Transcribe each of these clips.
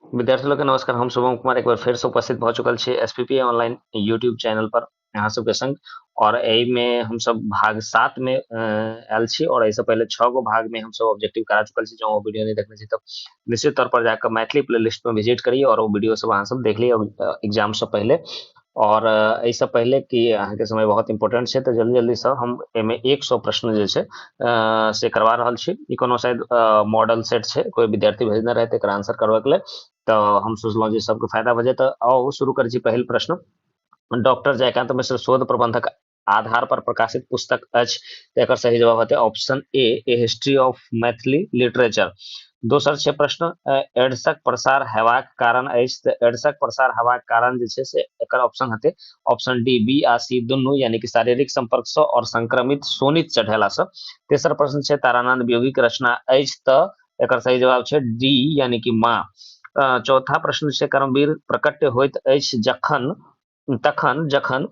विद्यार्थी लोग के नमस्कार। हम शुभम कुमार एक बार फिर से उपस्थित भ चुकल छी एसपीपी ऑनलाइन यूट्यूब चैनल पर यहाँ सबके संग। और एहि में हम सब भाग 7 में आयल छी और ऐसे पहले 6 गो भाग में हम सब ऑब्जेक्टिव करा चुकल छी। जो वो वीडियो नहीं देखने छी तो निश्चित तौर पर जाकर मैथिली प्लेलिस्ट में विजिट करिए और वो वीडियो सब अहाँ सब देख लिए एग्जाम से पहले। और ऐसे पहले कि अहाँ के समय बहुत इंपॉर्टेंट है तो जल्दी जल्दी से हम एमे 100 प्रश्न जे छै से करवा रहल छी। ई कोनो शायद मॉडल सेट छै, कोई विद्यार्थी भेजने रहे तेकर आंसर करबा के लिए। तो हम सोचलहुँ जे सबके फायदा भऽ जाए। आओ शुरू करै छी पहिल प्रश्न। डॉक्टर जयकांत मिश्र शोध प्रबंधक आधार पर प्रकाशित पुस्तक अछि। तो एकर सही जवाब हेतै option A history of Maithili literature. दोसर छै प्रश्न, एड्सक प्रसार हेबाक कारण अछि। तऽ एड्सक प्रसार हेबाक कारण जे छै से एकर ऑप्शन हेतै ऑप्शन डी बी आ सी दुनू, यानी कि शारीरिक संपर्क से और संक्रमित सोनित चढ़ेला से। तेसर प्रश्न छै तारानंद वियोगी के रचना अछि। तऽ एकर सही जवाब छै डी यानी कि माँ। चौथा प्रश्न छै कर्मवीर प्रकट होइत अछि जखन तखन जखन।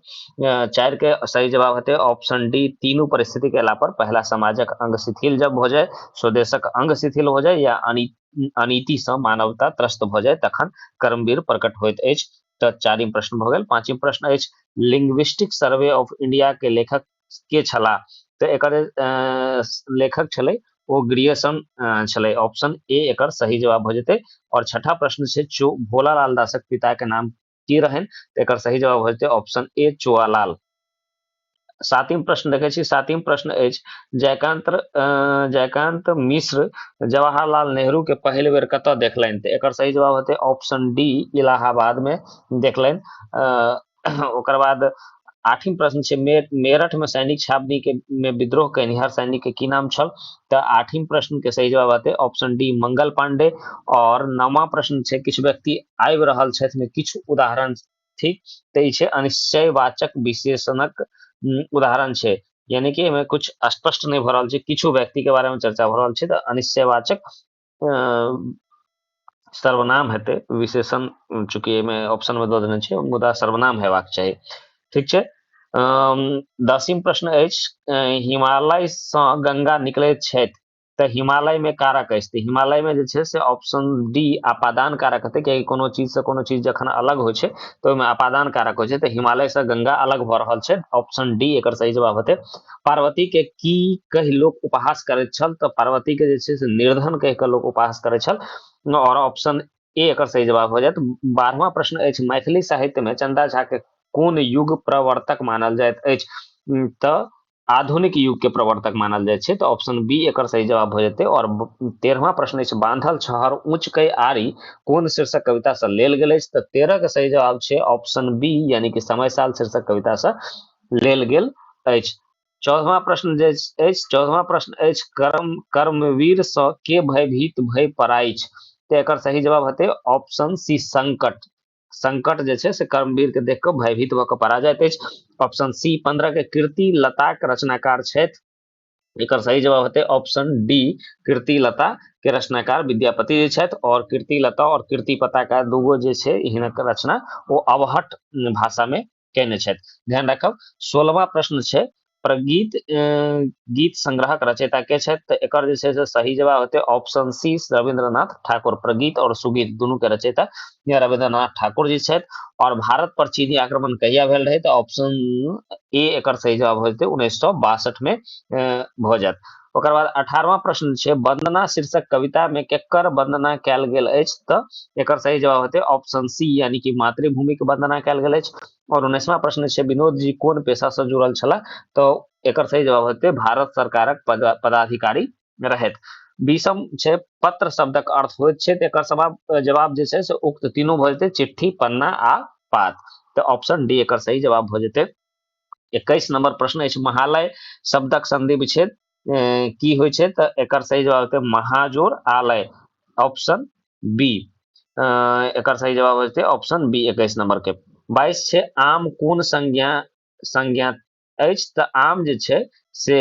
4 के सही जवाब हेतै ऑप्शन डी तीनों परिस्थिति के अला पर। पहला समाजक अंग शिथिल जब हो जाए, स्वदेशक अंग शिथिल हो जाए या अनीति से मानवता त्रस्त हो जाए तखन कर्मवीर प्रकट होइत अछि। तऽ 4म प्रश्न भऽ गेल। 5म प्रश्न अछि लिंग्विस्टिक सर्वे ऑफ इंडिया के लेखक के छला। तऽ एकर लेखक छलै ओ ग्रियर्सन छलै। ऑप्शन ए एकर सही जवाब हो जेतै। और छठा प्रश्न छै भोलालाल दासक पिता के नाम की रहन। तऽ एकर सही जवाब हो जेतै ऑप्शन ए चुआलाल। 7म प्रश्न देखै छी। 7म प्रश्न अछि जयकांत मिश्र जवाहरलाल नेहरू के पहिल बेर कतऽ देखलनि। तऽ एकर सही जवाब हेतै ऑप्शन डी इलाहाबाद में देखलनि। ओकर बाद 8म प्रश्न छै मेरठ में सैनिक छावनी के में विद्रोह कनिहार सैनिक के की नाम छल। तऽ 8म प्रश्न के सही जवाब हेतै ऑप्शन डी मंगल पांडे। और 9वां प्रश्न छै किछु व्यक्ति आबि रहल छथि में किछु उदाहरण ठीक। तऽ ई छै अनिश्चयवाचक विशेषणक उदाहरण छै, यानी कि एमे कुछ स्पष्ट नहीं भ रहल छै, किछु व्यक्ति के बारे में चर्चा भ रहल छै। तऽ अनिश्चयवाचक सर्वनाम हेतै विशेषण, चूंकि एमे ऑप्शन में दऽ देने छै मुदा सर्वनाम हेबाक चाही। ठीक छै। 10म प्रश्न अछि हिमालय से गंगा निकलैत छथि तऽ हिमालय में कारक अछि। तऽ हिमालय में जे छै से ऑप्शन डी आपादान कारक हेतै, कियाकि कोनो चीज से कोनो चीज जखन अलग होइ छै तो ओहिमे आपादान कारक होइ छै। तऽ हिमालय से गंगा अलग भऽ रहल छै, ऑप्शन डी एकर सही जवाब हेतै। पार्वती के की कहि लोक उपहास करैत छल। तऽ पार्वती के जे छै से निर्धन कहि कऽ लोक उपहास करैत छल। और ऑप्शन ए एकर सही जवाब हो जाएत। 12वां प्रश्न अछि मैथिली साहित्य में चंदा झा के कोन युग प्रवर्तक मानल जाइत अछि। तऽ आधुनिक युग के प्रवर्तक मानल जाए छै। तऽ ऑप्शन बी एकर सही जवाब हो जेतै। और 13वां प्रश्न अछि बांधल छहर ऊंच कई आरी कोन शीर्षक कविता से लेल गेल अछि। तऽ 13 के सही जवाब छै ऑप्शन बी यानी कि समय साल शीर्षक कविता से लेल गेल अछि। 14वां प्रश्न जे अछि 14वां प्रश्न अछि कर्मवीर से के भयभीत भय पड़ाइछ। तऽ एकर सही जवाब हेतै ऑप्शन सी संकट। संकट जे छै से कर्मवीर के देख कऽ भयभीत भऽ कऽ पड़ा जाइत अछि। ऑप्शन सी 15 के कीर्ति लता के रचनाकार छथि। एकर सही जवाब हेतै ऑप्शन डी कीर्ति लता के रचनाकार विद्यापति जी छथि। और कीर्ति लता और कीर्ति पताका दूगो जे छै हिनक रचना ओ अवहट भाषा में केने छथि, ध्यान राखब। 16वां प्रश्न छै प्रगीत गीत संग्रहक रचयिता के छथि। तऽ एकर जे छै से सही जवाब हेतै ऑप्शन सी रविंद्रनाथ ठाकुर। प्रगीत और सुगीत दुनू के रचयिता रविंद्रनाथ ठाकुर जी छथि। और भारत पर चीनी आक्रमण कहिया भेल रहे। तऽ ऑप्शन ए एकर सही जवाब हो जेतै 1962 में भऽ जायत। ओकर बाद 18वां प्रश्न छै वंदना शीर्षक कविता में केकर वंदना कैल गेल अछि। तऽ एकर सही जवाब हेतै ऑप्शन सी यानी कि मातृभूमि के वंदना कैल गेल अछि। और 19वां प्रश्न छै विनोद जी कोन पेशा से जुड़ल छला। तो एकर सही जवाब हेतै भारत सरकारक पदाधिकारी रहथि। 20म छै पत्र शब्दक अर्थ होइत छै। तऽ एकर जवाब जे छै से उक्त तीनों भऽ जेतै चिट्ठी पन्ना आ पात। तऽ ऑप्शन डी एकर सही जवाब भऽ जेतै। 21 नंबर प्रश्न अछि महालय शब्दक संधि विच्छेद की होइ छै। तऽ एकर सही जवाब हेतै महाजोड़ आलय, ऑप्शन बी एकर सही जवाब हेतै ऑप्शन बी 21 नंबर के। 22 छै आम कोन संज्ञा अछि। तऽ आम जे छै से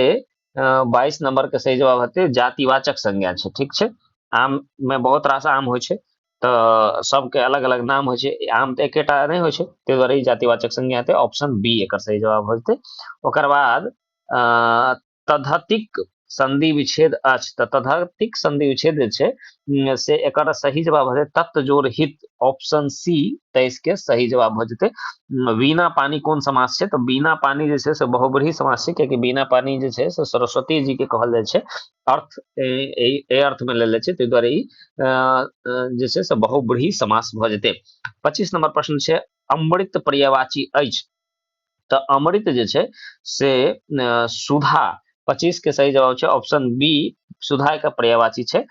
22 नंबर के सही जवाब हेतै जातिवाचक संज्ञा छै। ठीक छै। आम में बहुत रास आम होइ छै तऽ सबके अलग अलग नाम होइ छै, आम तऽ एकेटा नहीं होइ छै, ताहि दुआरे ई जातिवाचक संज्ञा हेतै ऑप्शन बी एकर सही जवाब हो जेतै। ओकर बाद तद्धतिक संधि विच्छेद अछि तऽ तथार्थिक संधि विच्छेद जे छै से एकर सही जवाब हेतै तत्त जोड़ हित, ऑप्शन सी 23 के सही जवाब भऽ जेतै। बीना पानी कोन समास छै तऽ बीना पानी जे छै से बहुब्रीहि समास छै, कियाकि बीना पानी जे छै से सरस्वती जी के कहल जाइ छै, अर्थ ए अर्थ में लेल जाइ छै, ताहि दुआरे ई जे छै से बहुब्रीहि समास भऽ जेतै। 25 नंबर प्रश्न छै अमृत पर्यायवाची अछि तऽ अमृत जे छै से सुधा, 25 के सही जवाब छै ऑप्शन बी, सुधा का पर्यायवाची छै।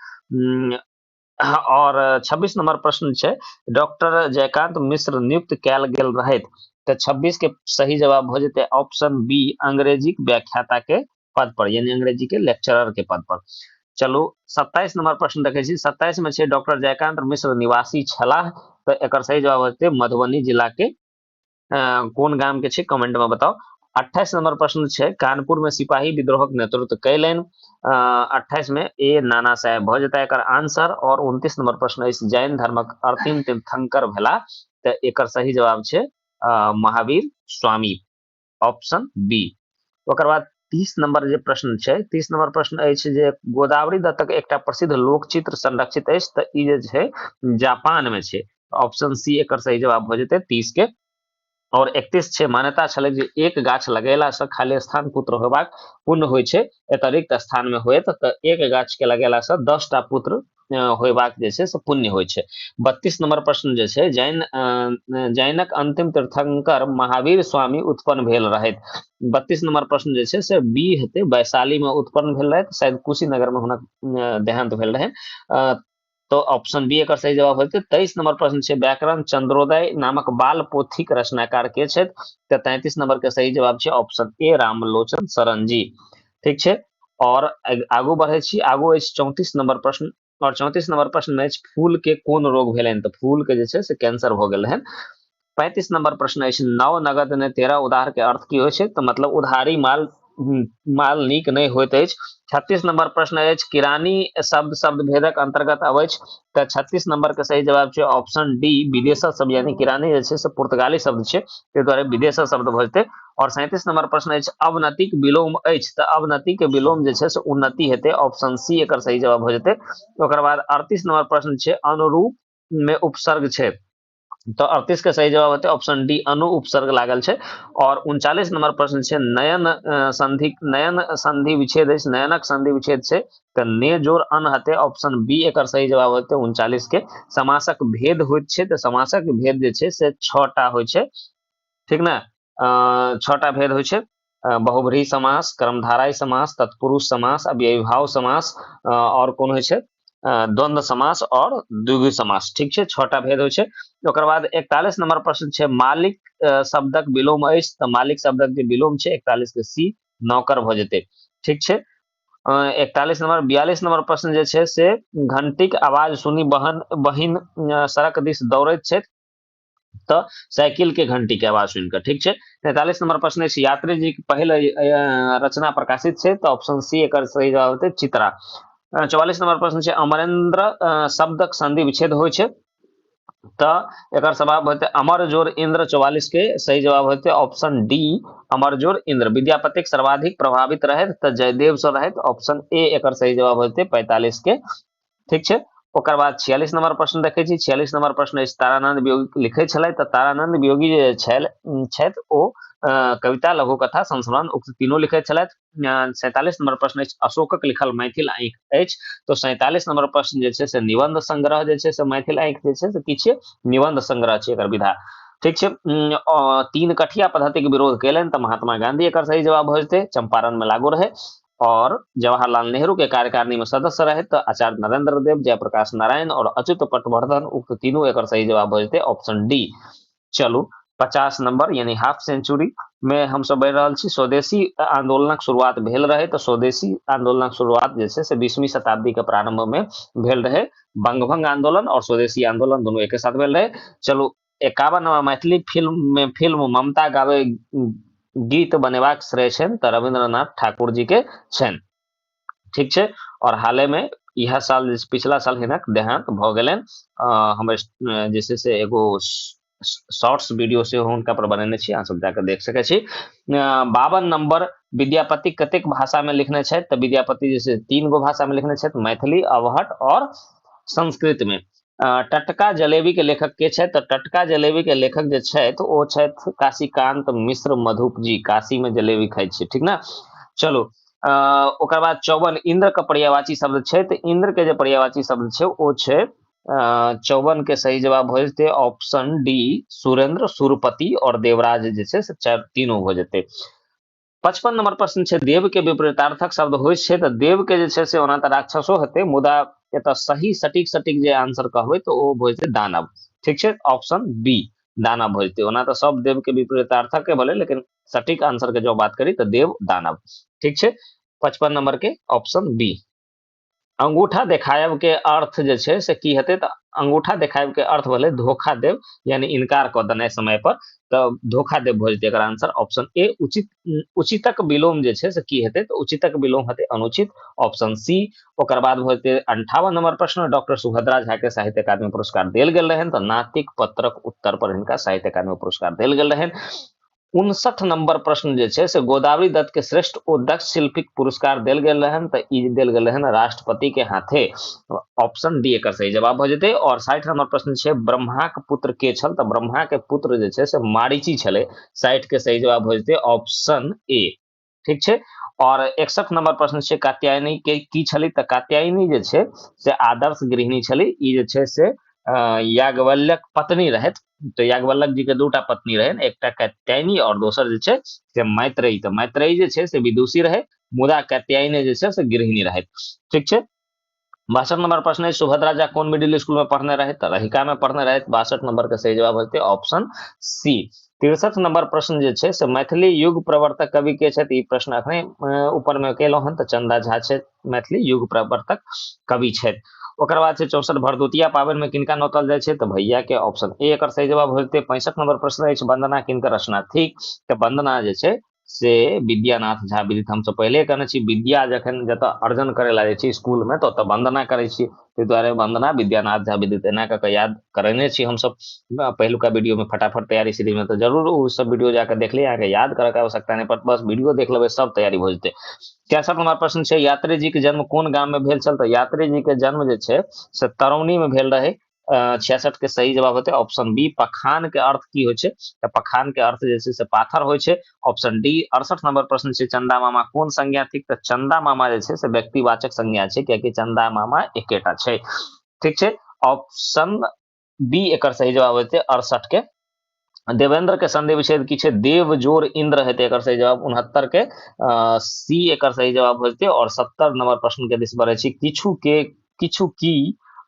और 26 नंबर प्रश्न छै डॉक्टर जयकांत मिश्र नियुक्त कयल गेल रहथि तऽ 26 के सही जवाब हो जेतै ऑप्शन बी, अंग्रेजी व्याख्याता के पद पर, यानी अंग्रेजी के लेक्चरर के पद पर। चलू 27 नंबर प्रश्न देखै छी, 27 में छै डॉक्टर जयकांत मिश्र निवासी छलाह तऽ एकर सही जवाब होते मधुबनी जिला के कोन गाम के छै कमेंट में बताओ। 28 नंबर प्रश्न छै कानपुर में सिपाही विद्रोहक नेतृत्व कैलनि, 28 में ए नाना साहेब भऽ जेतै एकर आंसर। और 29 नंबर प्रश्न अछि जैन धर्मक अंतिम तीर्थंकर भेला तऽ एकर सही जवाब छै महावीर स्वामी, ऑप्शन बी। ओकर बाद 30 नंबर जे प्रश्न छै, 30 नंबर प्रश्न अछि जे गोदावरी दत्तक एकटा प्रसिद्ध लोकचित्र संरक्षित अछि तऽ ई जे छै जापान में छै, ऑप्शन सी एकर सही जवाब भऽ जेतै 30 के। और 31 छै मान्यता छलै जे एक गाछ लगेलासँ खाली स्थान पुत्र होबाक पुण्य होइ छै, एतऽ रिक्त स्थान में होयत तऽ एक गाछ के लगेलासँ 10 टा पुत्र होयबाक जे छै से पुण्य होइ छै। 32 नंबर प्रश्न जे छै जैनक अंतिम तीर्थंकर महावीर स्वामी उत्पन्न भेल रहथि, 32 नंबर प्रश्न जे छै से बी हेतै, वैशाली में उत्पन्न भेल रहथि, शायद कुशीनगर में हुनक देहांत भेल रहै तो ऑप्शन बी एकर सही जवाब होते। 23 नंबर प्रश्न छै व्याकरण चंद्रोदय नामक बाल पोथीक रचनाकार के छथि तऽ 33 नंबर के सही जवाब छै ऑप्शन ए रामलोचन शरण जी, ठीक छै। और आगू बढ़े छी, आगू अछि 34 नंबर प्रश्न और 34 नंबर प्रश्न में फूल के कोन रोग भेलनि तऽ फूल के जे छै से कैंसर हो गेल रहनि। 35 नंबर प्रश्न अछि नव नगद ने 13 उधार के अर्थ की होइ छै तऽ मतलब उधारी माल नीक नहि होइत अछि। 36 नंबर प्रश्न अछि किरानी शब्द भेदक अंतर्गत अबै छै तऽ 36 नंबर के सही जवाब छै ऑप्शन डी विदेशक शब्द, यानी किरानी जे छै से पुर्तगाली शब्द छै ताहि दुआरे विदेशक शब्द भऽ जेतै। और 37 नंबर प्रश्न अछि अवनतिक विलोम अछि तऽ अवनति के विलोम जे छै से उन्नति हेतै, ऑप्शन सी एकर सही जवाब हो जेतै। ओकर बाद 38 नंबर प्रश्न छै अनुरूप में उपसर्ग छै तो 38 के सही जवाब होते ऑप्शन डी अनु उपसर्ग लागल छै। और 39 नंबर प्रश्न छै नयन संधि विच्छेद अछि, नयनक संधि विच्छेद छै तऽ ने जोड़ अन हते, ऑप्शन बी एकर सही जवाब होते 39 के। समासक भेद होइत छै तऽ समासक भेद जे छै से 6 टा होइ छै, ठीक ना, 6 टा भेद होइ छै बहुब्रीहि समास, कर्मधारय समास, तत्पुरुष समास, अव्ययीभाव समास और कोन होइ छै द्वंद्व समास और द्विगु समास, ठीक छै, 6 टा भेद होइ छै। ओकर बाद 41 नंबर प्रश्न छै मालिक शब्दक विलोम अछि तऽ मालिक शब्दक जे विलोम छै 41 के सी नौकर भऽ जेतै, ठीक छै। 41 नंबर 42 नंबर प्रश्न जे छै से घंटीक आवाज सुनी बहिन सड़क दिस दौड़ैत छै तऽ साइकिल के घंटी के आवाज सुनिकऽ, ठीक छै। 43 नंबर प्रश्न छै यात्री जी के पहिल रचना प्रकाशित छै तऽ ऑप्शन सी एकर सही जवाब होतै चित्रा। 44 नंबर प्रश्न छै अमरेंद्र शब्दक संधि विच्छेद होइ छै तऽ एकर जवाब होते अमर जोर इंद्र, 44 के सही जवाब होते ऑप्शन डी अमर जोर इंद्र। विद्यापतिक सर्वाधिक प्रभावित रहे तऽ जयदेव से रहे, ऑप्शन ए एकर सही जवाब होते 45 के, ठीक छै। ओकर बाद 46 नंबर प्रश्न देखे छी, 46 नंबर प्रश्न अछि तारानंद वियोगी लिखे छलै तऽ तारानंद वियोगी जे छथि ओ कविता लघु कथा संस्मरण उक्त तीनों लिखे छलथि। 47 नंबर प्रश्न अछि अशोकक लिखल मैथिल आंखि अछि तो 47 नंबर प्रश्न जे छै से निबंध संग्रह जे छै से मैथिल आंखि जे छै से की छै निबंध संग्रह छै एकर विधा, ठीक छै। 3 कठिया पद्धति के विरोध कैलनि तऽ महात्मा गांधी एकर सही जवाब भऽ जेतै, चंपारण में लागू रहे। और जवाहरलाल नेहरू के कार्यकारिणी में सदस्य रहे तो आचार्य नरेंद्र देव, जयप्रकाश नारायण और अच्युत पटवर्धन उक्त तीनों एकर सही जवाब भऽ जेतै ऑप्शन डी। चलू 50 नंबर यानी हाफ सेंचुरी में हम सब बढ़ि रहल छी। स्वदेशी आंदोलनक शुरुआत भेल रहे तो स्वदेशी आंदोलनक शुरुआत जे छै से 20वीं शताब्दी के प्रारंभ में भेल रहे, बंगभंग आंदोलन और स्वदेशी आंदोलन दोनों एक साथ भेल रहे। चलू 51 मैथिली फिल्म ममता गावे गीत बनेबाक श्रेय छनि तऽ रविंद्रनाथ ठाकुर जी के छनि, ठीक छै। और हाले में यह साल पिछला साल हिनक देहांत भऽ गेलनि, हमर जे छै से एगो शॉर्ट्स वीडियो से हुनका पर बनेने छी, अहाँ सब जाकर देख सकै छी। 52 नंबर, विद्यापति कतेक भाषा में लिखने छथि? तऽ विद्यापति जे छै 3 गो भाषा में लिखने छथि, मैथिली, अवहट और संस्कृत में। टटका जलेबी के लेखक के छथि? तऽ टटका जलेबी के लेखक जे छथि ओ छथि काशीकांत मिश्र मधुप जी, काशी में जलेबी खाइ छी, ठीक ना। चलो, ओकर बाद 54, इंद्र के पर्यायवाची शब्द छै, तऽ इंद्र के जे पर्यायवाची शब्द छै ओ छै 54 के सही जवाब हो जेते ऑप्शन डी, सुरेंद्र, सुरपति और देवराज जे छै से तीनों हो जेते। 55 नंबर प्रश्न छै, देव के विपरीतार्थक शब्द होइ छै, तऽ देव के जे छै से ओना तऽ राक्षसो हेतै, मुदा एतऽ सही सटीक सटीक जे आंसर कहबै तऽ ओ होइ छै दानव, ठीक छै, ऑप्शन बी दानव होइ छै। ओना तऽ सब देव के विपरीतार्थक के भेलै, लेकिन सटीक आंसर के जो बात करी तऽ देव दानव, ठीक छै। 55 नंबर के ऑप्शन बी। अंगूठा देखायब के अर्थ जे छै से की हेतै? तऽ अंगूठा देखायब के अर्थ भेलै धोखा देव, यानी इनकार कऽ देनाइ समय पर, तऽ धोखा देव भऽ जेतै एकर आंसर ऑप्शन ए। उचितक विलोम जे छै से की हेतै? तऽ उचितक विलोम हेतै अनुचित, ऑप्शन सी। ओकर बाद भऽ जेतै 58 नंबर प्रश्न, डॉक्टर सुभद्रा झा के साहित्य अकादमी पुरस्कार देल गेल रहनि, तऽ नातिक पत्रक उत्तर पर हिनका साहित्य अकादमी पुरस्कार देल गेल रहनि। 59 नंबर प्रश्न जे छै से गोदावरी दत्त के श्रेष्ठ ओ दक्ष शिल्पीक पुरस्कार देल गेल रहन, तऽ ई देल गेल रहन राष्ट्रपति के हाथे, ऑप्शन डी एकर सही जवाब भ जेतै। और 60 नंबर प्रश्न छै, ब्रह्मा के पुत्र के छल? तऽ ब्रह्मा के पुत्र जे छै से मारीची छलै, 60 के सही जवाब भ जेतै ऑप्शन ए, ठीक छै। और 61 नंबर प्रश्न छै, कात्यायनी के की छली? तऽ कात्यायनी जे छै से आदर्श गृहिणी छली, ई जे छै से याज्ञवल्क्य पत्नी रहथि, तो याज्ञवल्क्य जी के दूटा पत्नी रहनि, एकटा कात्यायनी और दोसर जे छै से मैत्रेयी। तऽ मैत्रेयी जे छै से विदुषी रहे, मुदा कात्यायनी जे छै से गृहिणी रहथि, ठीक छै। 62 नंबर प्रश्न है, सुभद्रा झा कौन मिडिल स्कूल में पढ़ने रहे? तो रहिका में पढ़ने रहे। 62 नंबर का सही जवाब होते ऑप्शन सी। 63 नंबर प्रश्न जे छै से मैथिली युग प्रवर्तक कवि के छथि? ई प्रश्न अखने ऊपर में केलहुं हन, तऽ चंदा झा छै मैथिली युग प्रवर्तक कवि छथि। ओकर बाद छै 64, भरदुतिया पाबनि में किनका नोतल जाइ छै? तऽ भैया के, ऑप्शन ए एकर सही जवाब हो जेतै। 65 नंबर प्रश्न अछि, वंदना किनकर रचना थिक? तऽ वंदना जे छै से विद्यानाथ झा विदित। हमसब पहिले कहने छी, विद्या जखन जतऽ अर्जन करे ला जाइ छी स्कूल में, तऽ ओतऽ वंदना करे छी, ताहि दुआरे वंदना विद्यानाथ झा विदित एना कऽ याद करेने छी हमसब पहिलुका वीडियो में फटाफट तैयारी सीरीज में। तो जरूर वो सब वीडियो जाकर देख लिया, अहाँके याद करे के आवश्यकता नहीं पड़त, बस वीडियो देख लेबै सब तैयारी हो जेतै। 63 नंबर प्रश्न छै, यात्री जी के जन्म कोन गाम में भेल छल? तऽ यात्री जी के जन्म जे छै से तरौनी में भेल रहे। 66 के सही जवाब होते ऑप्शन बी। पखान के अर्थ की होइ छै? तऽ पखान के अर्थ जे छै से पाथर होइ छै, ऑप्शन डी। 68 नंबर प्रश्न छै, चंदा मामा कोन संज्ञा थिक? तऽ चंदा मामा जे छै से व्यक्तिवाचक संज्ञा छै, कियाकि चंदा मामा एकेटा छै, ठीक छै, ऑप्शन बी एकर सही जवाब होते 68 के। देवेंद्र के संधि विच्छेद की छै? देव जोर इंद्र हेतै एकर सही जवाब। 69 के सी एकर सही जवाब होते। और 70 नंबर प्रश्न के दिस बढ़े छी, किछु के किछु की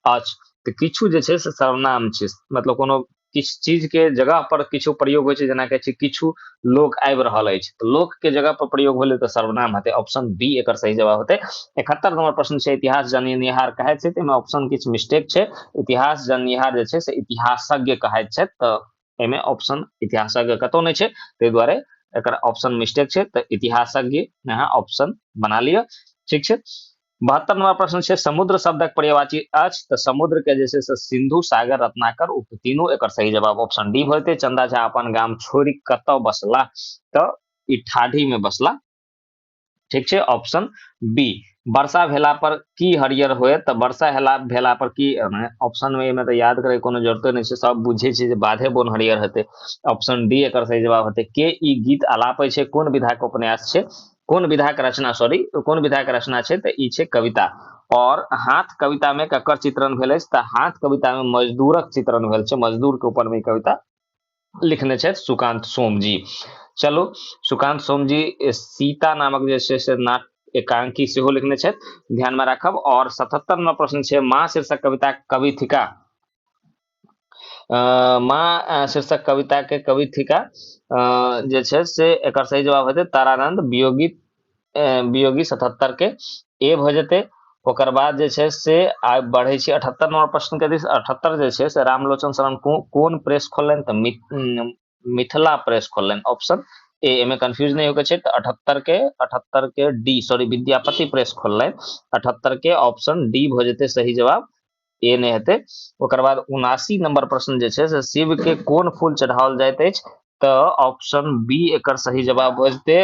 अछि? तऽ किछु जे छै से सर्वनाम छै, मतलब कोनो किछु चीज के जगह पर किछु प्रयोग होइ छै, जेना कहै छै किछु लोक आबि रहल अछि, तऽ लोक के जगह पर प्रयोग भेलै तऽ सर्वनाम हेतै, ऑप्शन बी एकर सही जवाब होतै। 71 नंबर प्रश्न छै, इतिहास जाननिहार कहैत छै? एहिमे ऑप्शन किछु मिस्टेक छै, इतिहास जाननिहार जे छै से इतिहासज्ञ कहैत छै, तऽ एहिमे ऑप्शन इतिहासज्ञ कतौ नहीं छै, ताहि दुआरे एकर ऑप्शन मिस्टेक छै, तऽ इतिहासज्ञ यहाँ ऑप्शन बना लिया, ठीक छै। 72 नंबर प्रश्न छै, समुद्र शब्दक पर्यायवाची अछि? तऽ समुद्र के जे छै से सिंधु, सागर, रत्नाकर, उक्त तीनों एकर सही जवाब ऑप्शन डी होते। चंदा झा अपन गाम छोड़ि कतऽ बसला? तऽ ई ठाढ़ी में बसला, ठीक छै, ऑप्शन बी। वर्षा भेला पर की हरियर होयत? तऽ वर्षा भेला पर की, ऑप्शन में तो याद करे कोनो जरूरते नहीं छै, सब बुझे छै जे बाधे बोन हरियर हेतै, ऑप्शन डी एकर सही जवाब हेतै। के ई गीत आलापै छै? कोन विधा के उपन्यास छै? कोन विधा के रचना, सॉरी, कोन विधा के रचना छै? तऽ ई छै कविता। और हाथ कविता में ककर चित्रण भेल अछि? तऽ हाथ कविता में मजदूरक चित्रण भेल छै, मजदूर के ऊपर में कविता लिखने छै सुकांत सोम जी। चलो, सुकांत सोम जी सीता नामक जे छै से एकांकी सेहो लिखने छै, ध्यान में राखब। और 77 नंबर प्रश्न छै, माँ शीर्षक कविता कवि थिका? माँ शीर्षक कविता के कवि थिका जे छै से एकर सही जवाब हेतै तारानंद वियोगी। वियोगी 77 के ए भ जेतै। ओकर बाद जे छै से आइ बढ़े छी 78 नंबर प्रश्न के दिस। 78 जे छै से रामलोचन शरण कोन प्रेस खोलनि? तऽ मिथिला प्रेस खोलनि, ऑप्शन ए। एमे कंफ्यूज नहीं होकर छै, तो 78 के डी, सॉरी, विद्यापति प्रेस खोलनि 78 के, ऑप्शन डी भ जेतै सही जवाब। ए नहीं हेतै। ओकर बाद 79 नंबर प्रश्न जे छै से शिव के कोन फूल चढ़ाओल जाइत अछि, तो ऑप्शन बी एकर सही जवाब हो जेतै।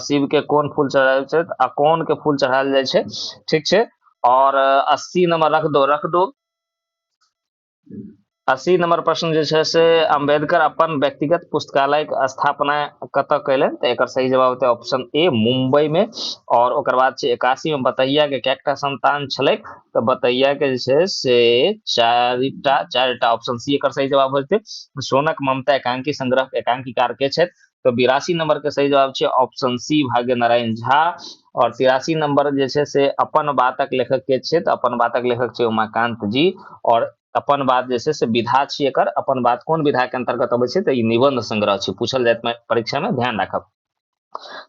शिव के कोन फूल चढ़ायल छै, अकोन के फूल चढ़ायल जाइ छै, ठीक छै। और 80 नंबर रख दो 80 नंबर प्रश्न जे छै से अम्बेडकर अपन व्यक्तिगत पुस्तकालय के स्थापना कतऽ कैलन, तो एकर सही जवाब होतै ऑप्शन ए मुंबई में। और ओकर बाद छै 81 में बतैया के कएटा संतान छलैक, तो बतैया के जे छै से चारिटा ऑप्शन सी एकर सही जवाब हो जेतै। सोनक ममता एकांकी संग्रह के एकांकीकार के छथि, तो 82 नंबर के सही जवाब छै ऑप्शन सी भाग्य नारायण झा। और 83 नंबर जे छै से अपन बातक लेखक के छै, तो अपन बातक लेखक छै उमाकांत जी। और अपन बात जे छै से विधा छी एकर, अपन बात कोन विधा के अंतर्गत अबै छै, तो ई निबंध संग्रह छै, पूछल जायत परीक्षा में, ध्यान राखब।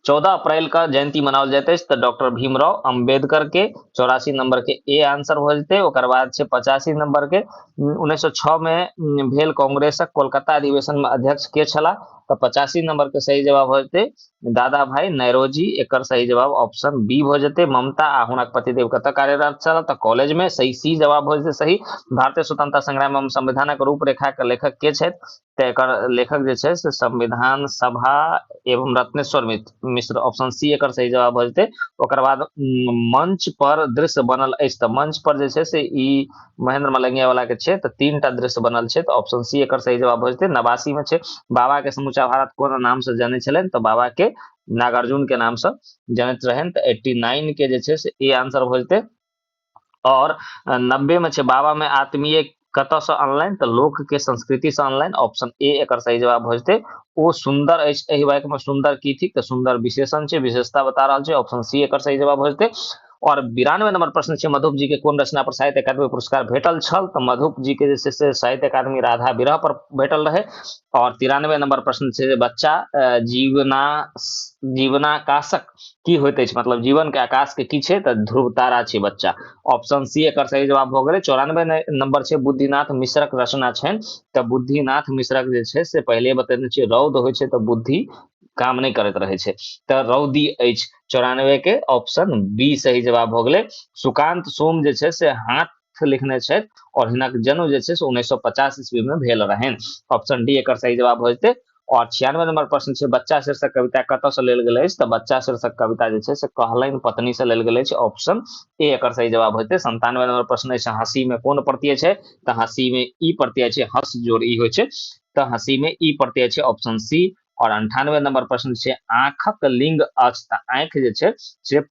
14 अप्रैल का जयंती मनाओल जाइत अछि, तो डॉक्टर भीमराव अंबेडकर के। 84 नंबर के ए आंसर हो जेतै। ओकर बाद छै 85 नंबर के 1906 में भेल कांग्रेसक कोलकाता अधिवेशन में अध्यक्ष के छला, तो 85 नंबर के सही जवाब हो जेतै दादा भाई नौरोजी। एकर सही जवाब ऑप्शन बी हो जेतै। ममता आ हुनक पतिदेव कतऽ कार्यरत छल, तो कॉलेज में, सही सी जवाब हो जेतै सही। भारतीय स्वतंत्रता संग्राम एवं संविधानक रूपरेखा के लेखक के छथि, तो एकर लेखक जे छै से संविधान सभा एवं रत्नेश्वर मिश्र, ऑप्शन सी एकर सही जवाब हो जेतै। ओकर बाद मंच पर दृश्य बनल अछि, तो मंच पर जे छै से ई महेंद्र मलंगिया वाला के छै, तो 3टा दृश्य बनल छै, तो ऑप्शन सी एकर सही जवाब हो जेतै। 89 में छै बाबा के समूचा भारत कोन नाम से जाने छलनि, तो बाबा के नागार्जुन के नाम से जानैत रहन, तो 89 के जे छै से ए आंसर हो जेतै। और 90 में छै बाबा में आत्मीय कतऽ से ऑनलाइन, तो लोक के संस्कृति से ऑनलाइन, ऑप्शन ए एकर सही जवाब हो जेतै। ओ सुंदर अछि एहि वाक्य में सुंदर की थी, तो सुंदर विशेषण छै, विशेषता बता रहल छै, ऑप्शन सी एकर सही जवाब हो जेतै। और 92 नंबर प्रश्न छै मधुप जी के कोन रचना पर साहित्य अकादमी पुरस्कार भेटल छल, तो मधुप जी के जे छै से साहित्य अकादमी राधा विरह पर भेटल रहे। और 93 नंबर प्रश्न छै बच्चा जीवनाकाशक की होइत अछि, मतलब जीवन के आकाश के की छै, तो ध्रुव तारा छै बच्चा, ऑप्शन सी एकर सही जवाब हो गेलै। 94 नंबर छै बुद्धिनाथ मिश्रक रचना छनि, तो बुद्धिनाथ मिश्रक जे छै से पहिले बतेने छै रौद होइ छै तो बुद्धि काम नहीं करैत रहे छै, तो रौदी अछि 94 के, ऑप्शन बी सही जवाब हो गेलै। सुकांत सोम जे छै से हाथ लिखने छथि, और हिनक जन्म जे छै से 1950 ईस्वी में भेल रहनि, ऑप्शन डी एकर सही जवाब हो जेतै। और 96 नंबर प्रश्न छै बच्चा शीर्षक कविता कतऽ से लेल गेल अछि, तो बच्चा शीर्षक कविता जे छै से कहलनि पत्नी से लेल गेल अछि, ऑप्शन ए एकर सही जवाब होते। 97 नंबर प्रश्न अछि हंसी में कोन प्रत्यय छै, तो हंसी में ई प्रत्यय छै, हस जोड़ ई होइ छै, तो हंसी में ई प्रत्यय छै, ऑप्शन सी। और 98 नंबर प्रश्न छै आंखक लिंग अछि, तो आंख जे छै से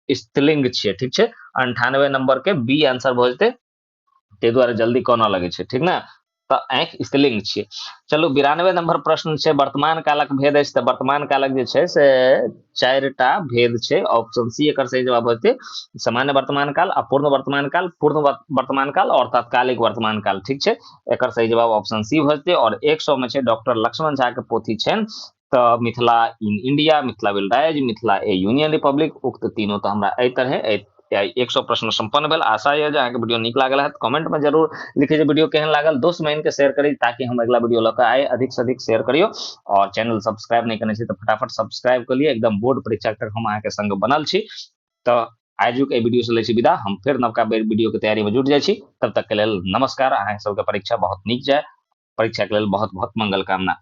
स्त्रीलिंग छियै, ठीक छै। 98 नंबर के बी आंसर भ जेतै, ताहि दुआरे जल्दी कोना लगे छै, ठीक ना, तो आंख स्त्रीलिंग छियै। चलू 92 नंबर प्रश्न छै वर्तमान कालक भेद अछि, तो वर्तमान कालक जे छै से 4टा भेद छै, ऑप्शन सी एकर सही जवाब होते। सामान्य वर्तमान काल, अपूर्ण वर्तमान काल, पूर्ण वर्तमान काल और तात्कालिक वर्तमान काल, ठीक छै। एकर सही जवाब ऑप्शन सी हो जेतै। और 100 में छै डॉक्टर लक्ष्मण झा के पोथी छनि, तो Mithila in India, Mithila will rise, Mithila A union Republic, उक्त तीनों तो हमरा एहि तरह 100 प्रश्न संपन्न भेल। आशा है जे अहाँके वीडियो नीक लागल है, कमेंट में जरूर लिखिए वीडियो केहन लागल, दोस्त महिन के शेयर करी ताकि हम अगला वीडियो लौकर आए, अधिक से अधिक शेयर करियो। और चैनल सब्सक्राइब नहीं करने से तो फटाफट सब्सक्राइब कर लिए, एकदम बोर्ड परीक्षा तक हम अहाँके संग बनल छी। तो आजुक एहि वीडियो से लै छी विदा, हम फिर नवका वीडियो के तैयारी में जुट जाइ छी, तब तक के लेल नमस्कार। अहाँ सबके परीक्षा बहुत नीक जाए, परीक्षा के लेल बहुत बहुत मंगल कामना।